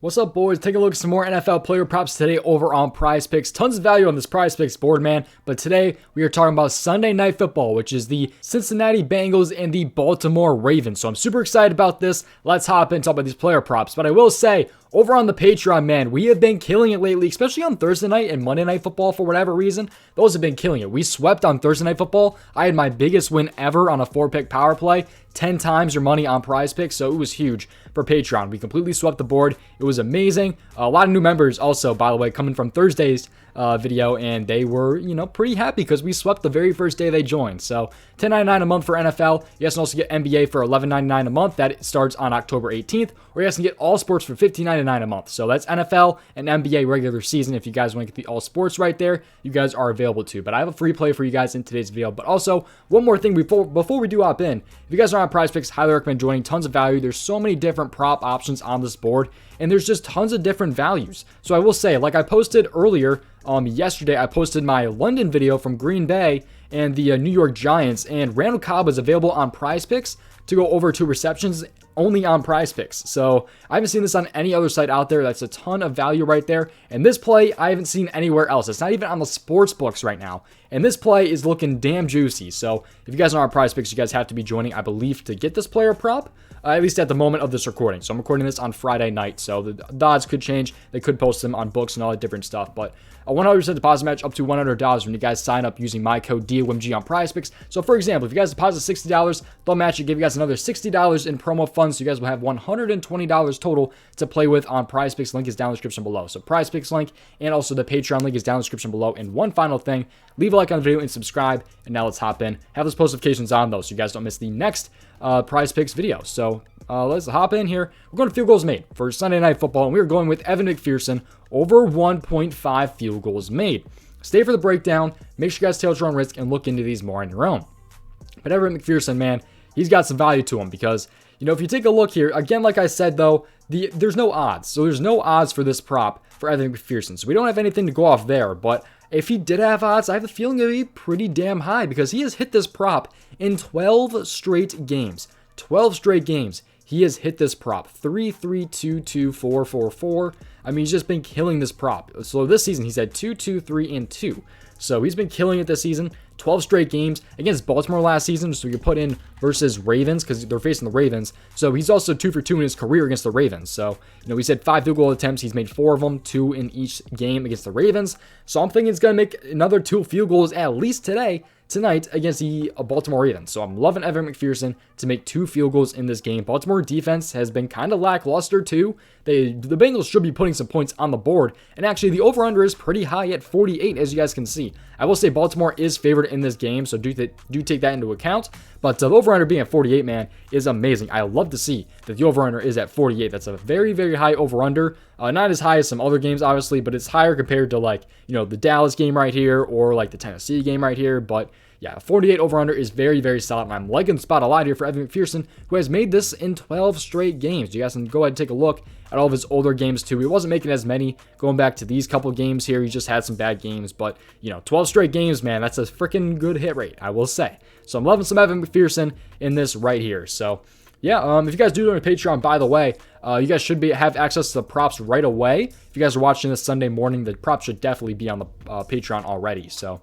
What's up, boys? Take a look at some more NFL player props today over on PrizePicks. Tons of value on this PrizePicks board, man. But today we are talking about Sunday Night Football, which is the Cincinnati Bengals and the Baltimore Ravens. So I'm super excited about this. Let's hop in and talk about these player props. But I will say, over on the Patreon, man, we have been killing it lately, especially on Thursday night and Monday Night Football for whatever reason. Those have been killing it. We swept on Thursday Night Football. I had my biggest win ever on a 4-pick power play. 10 times your money on PrizePicks, so it was huge for Patreon. We completely swept the board. It was amazing. A lot of new members also, by the way, coming from Thursday's video, and they were, pretty happy because we swept the very first day they joined. So $10.99 a month for NFL. You guys can also get NBA for $11.99 a month. That starts on October 18th. Or you guys can get all sports for $15.99 a month. So that's NFL and NBA regular season. If you guys want to get the all sports right there, you guys are available to. But I have a free play for you guys in today's video. But also, one more thing before we do hop in. If you guys are on PrizePicks, highly recommend joining. Tons of value. There's so many different prop options on this board, and there's just tons of different values. So I will say, like I posted earlier, yesterday, I posted my London video from Green Bay and the New York Giants, and Randall Cobb is available on PrizePicks to go over 2 receptions only on PrizePicks. So I haven't seen this on any other site out there. That's a ton of value right there. And this play, I haven't seen anywhere else. It's not even on the sports books right now. And this play is looking damn juicy. So if you guys are on PrizePicks, you guys have to be joining, I believe, to get this player prop, at least at the moment of this recording. So I'm recording this on Friday night, so the odds could change. They could post them on books and all that different stuff. But a 100% deposit match up to $100 when you guys sign up using my code DOMG on PrizePicks. So for example, if you guys deposit $60, they'll match it, give you guys another $60 in promo funds. So you guys will have $120 total to play with on PrizePicks. Link is down in the description below. So PrizePicks link and also the Patreon link is down in the description below. And one final thing, leave a like on the video and subscribe. And now let's hop in. Have those post notifications on though, so you guys don't miss the next PrizePicks video. So let's hop in here. We're going to field goals made for Sunday Night Football, and we're going with Evan McPherson over 1.5 field goals made. Stay for the breakdown. Make sure you guys take your own risk and look into these more on your own. But Evan McPherson, man, he's got some value to him because, if you take a look here, again, like I said, though, there's no odds. So there's no odds for this prop for Evan McPherson. So we don't have anything to go off there. But if he did have odds, I have a feeling it would be pretty damn high because he has hit this prop in 12 straight games. 12 straight games. He has hit this prop 3, 3, 2, 2, 4, 4, 4. I mean, he's just been killing this prop. So this season, he's had 2, 2, 3, and 2. So he's been killing it this season. 12 straight games against Baltimore last season. So you put in versus Ravens because they're facing the Ravens. So he's also 2 for 2 in his career against the Ravens. So, he's had 5 field goal attempts. He's made 4 of them, 2 in each game against the Ravens. So I'm thinking he's going to make another 2 field goals at least tonight against the Baltimore Ravens. So I'm loving Evan McPherson to make 2 field goals in this game. Baltimore defense has been kind of lackluster too. The Bengals should be putting some points on the board. And actually the over-under is pretty high at 48, as you guys can see. I will say Baltimore is favored in this game, so do take that into account. But the over-under being at 48, man, is amazing. I love to see that the over-under is at 48. That's a very, very high over-under. Not as high as some other games, obviously, but it's higher compared to the Dallas game right here or the Tennessee game right here. But yeah, 48 over-under is very, very solid. And I'm liking the spot a lot here for Evan McPherson, who has made this in 12 straight games. You guys can go ahead and take a look at all of his older games too. He wasn't making as many going back to these couple games here. He just had some bad games, but 12 straight games, man, that's a freaking good hit rate, I will say. So I'm loving some Evan McPherson in this right here. So yeah, if you guys do join Patreon, by the way, you guys should have access to the props right away. If you guys are watching this Sunday morning, the props should definitely be on the Patreon already. So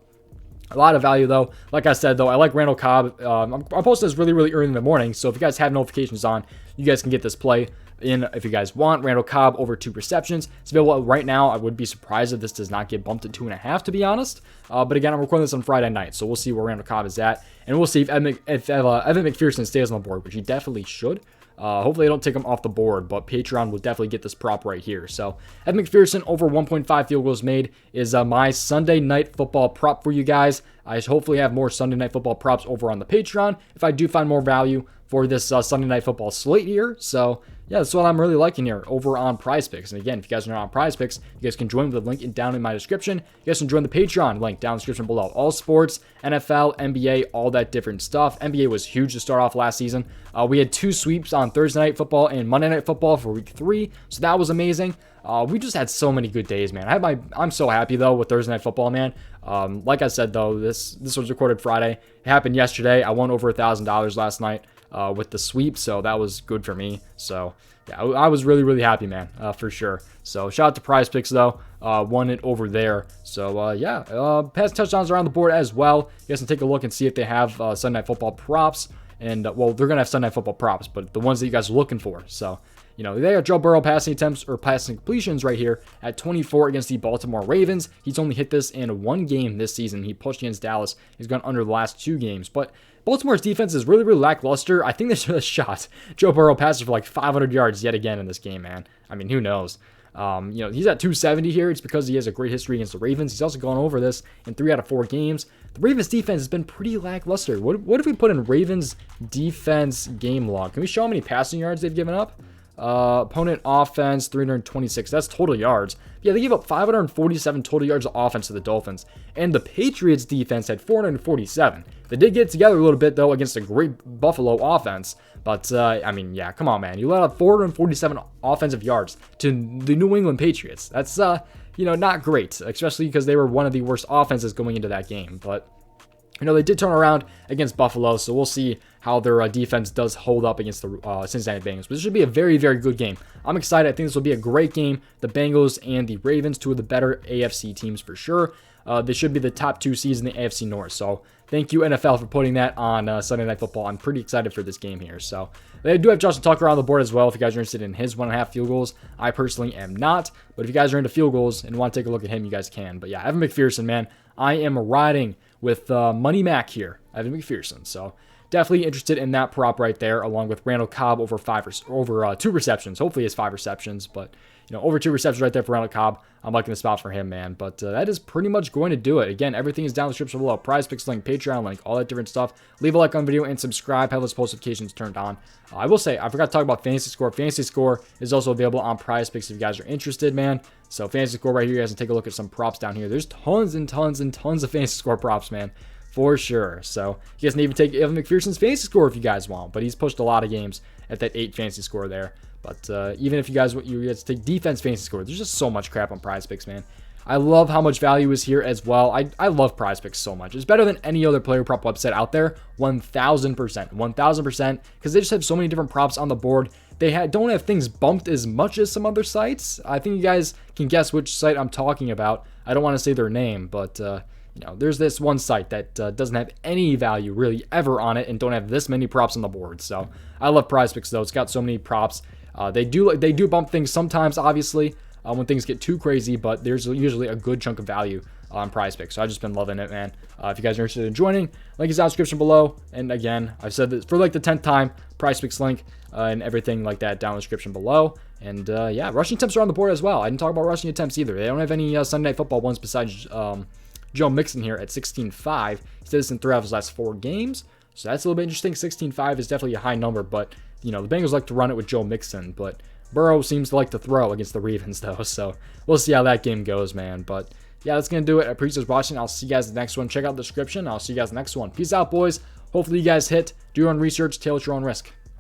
a lot of value, though. Like I said, though, I like Randall Cobb. I'm posting this really, really early in the morning, so if you guys have notifications on, you guys can get this play in if you guys want. Randall Cobb over 2 receptions. It's available right now. I would be surprised if this does not get bumped to 2.5, to be honest. But again, I'm recording this on Friday night, so we'll see where Randall Cobb is at. And we'll see if Evan McPherson stays on the board, which he definitely should. Hopefully I don't take him off the board, but Patreon will definitely get this prop right here. So Evan McPherson over 1.5 field goals made is my Sunday Night Football prop for you guys. I hopefully have more Sunday Night Football props over on the Patreon if I do find more value for this Sunday Night Football slate here. So yeah, that's what I'm really liking here over on PrizePicks. And again, if you guys are not on PrizePicks, you guys can join with the link down in my description. You guys can join the Patreon link down in the description below. All sports, NFL, NBA, all that different stuff. NBA was huge to start off last season. We had 2 sweeps on Thursday Night Football and Monday Night Football for week 3, so that was amazing. We just had so many good days, man. I'm so happy though with Thursday Night Football, man. Like I said though, this was recorded Friday. It happened yesterday. I won over $1,000 last night with the sweep, so that was good for me. So yeah, I was really, really happy, man, for sure. So shout out to Prize Picks, though. Won it over there. So, yeah, pass touchdowns around the board as well. You guys can take a look and see if they have Sunday Night Football props. And, well, they're going to have Sunday Night Football props, but the ones that you guys are looking for. So, you know, they got Joe Burrow passing attempts or passing completions right here at 24 against the Baltimore Ravens. He's only hit this in one game this season. He pushed against Dallas. He's gone under the last 2 games. But Baltimore's defense is really, really lackluster. I think there's a shot Joe Burrow passes for like 500 yards yet again in this game, man. I mean, who knows? You know, he's at 270 here. It's because he has a great history against the Ravens. He's also gone over this in 3 out of 4 games. The Ravens defense has been pretty lackluster. What if we put in Ravens defense game log? Can we show how many passing yards they've given up? Opponent offense, 326. That's total yards. Yeah, they gave up 547 total yards of offense to the Dolphins. And the Patriots defense had 447. They did get together a little bit, though, against a great Buffalo offense. But, I mean, yeah, come on, man. You let out 447 offensive yards to the New England Patriots. That's, you know, not great, especially because they were one of the worst offenses going into that game. But, you know, they did turn around against Buffalo, so we'll see how their defense does hold up against the Cincinnati Bengals. But this should be a very, very good game. I'm excited. I think this will be a great game. The Bengals and the Ravens, 2 of the better AFC teams for sure. They should be the top 2 seeds in the AFC North. So thank you, NFL, for putting that on Sunday Night Football. I'm pretty excited for this game here. So they do have Justin Tucker on the board as well if you guys are interested in his 1.5 field goals. I personally am not. But if you guys are into field goals and want to take a look at him, you guys can. But yeah, Evan McPherson, man, I am riding with Money Mac here, Evan McPherson. So definitely interested in that prop right there, along with Randall Cobb over 2 receptions. Hopefully it's 5 receptions, but you know, over 2 receptions right there for Randall Cobb. I'm liking the spot for him, man. But that is pretty much going to do it. Again, everything is down in the description below. Prize Picks link, Patreon link, all that different stuff. Leave a like on the video and subscribe. Have those post notifications turned on. I will say, I forgot to talk about Fantasy Score. Fantasy Score is also available on Prize Picks if you guys are interested, man. So Fantasy Score right here, you guys can take a look at some props down here. There's tons and tons and tons of Fantasy Score props, man. For sure. So you guys can even take Evan McPherson's fantasy score if you guys want, but he's pushed a lot of games at that 8 fantasy score there. But even if you guys take defense fantasy score, there's just so much crap on Prize Picks, man. I love how much value is here as well. I love Prize Picks so much. It's better than any other player prop website out there. 1000%, 1000%, because they just have so many different props on the board. They don't have things bumped as much as some other sites. I think you guys can guess which site I'm talking about. I don't want to say their name, but you know, there's this one site that doesn't have any value really ever on it and don't have this many props on the board. So I love Prize Picks though. It's got so many props. They do bump things sometimes, obviously, when things get too crazy, but there's usually a good chunk of value on Prize Picks. So I've just been loving it, man. If you guys are interested in joining, link is down in the description below. And again, I've said this for like the 10th time, Prize Picks link and everything like that down in the description below. And yeah, rushing attempts are on the board as well. I didn't talk about rushing attempts either. They don't have any Sunday Night Football ones besides Joe Mixon here at 16.5. He did this in 3 out of his last 4 games. So that's a little bit interesting. 16.5 is definitely a high number, but you know, the Bengals like to run it with Joe Mixon, but Burrow seems to like to throw against the Ravens though. So we'll see how that game goes, man. But yeah, that's going to do it. I appreciate you watching. I'll see you guys in the next one. Check out the description. I'll see you guys in the next one. Peace out, boys. Hopefully you guys hit. Do your own research. Tail at your own risk.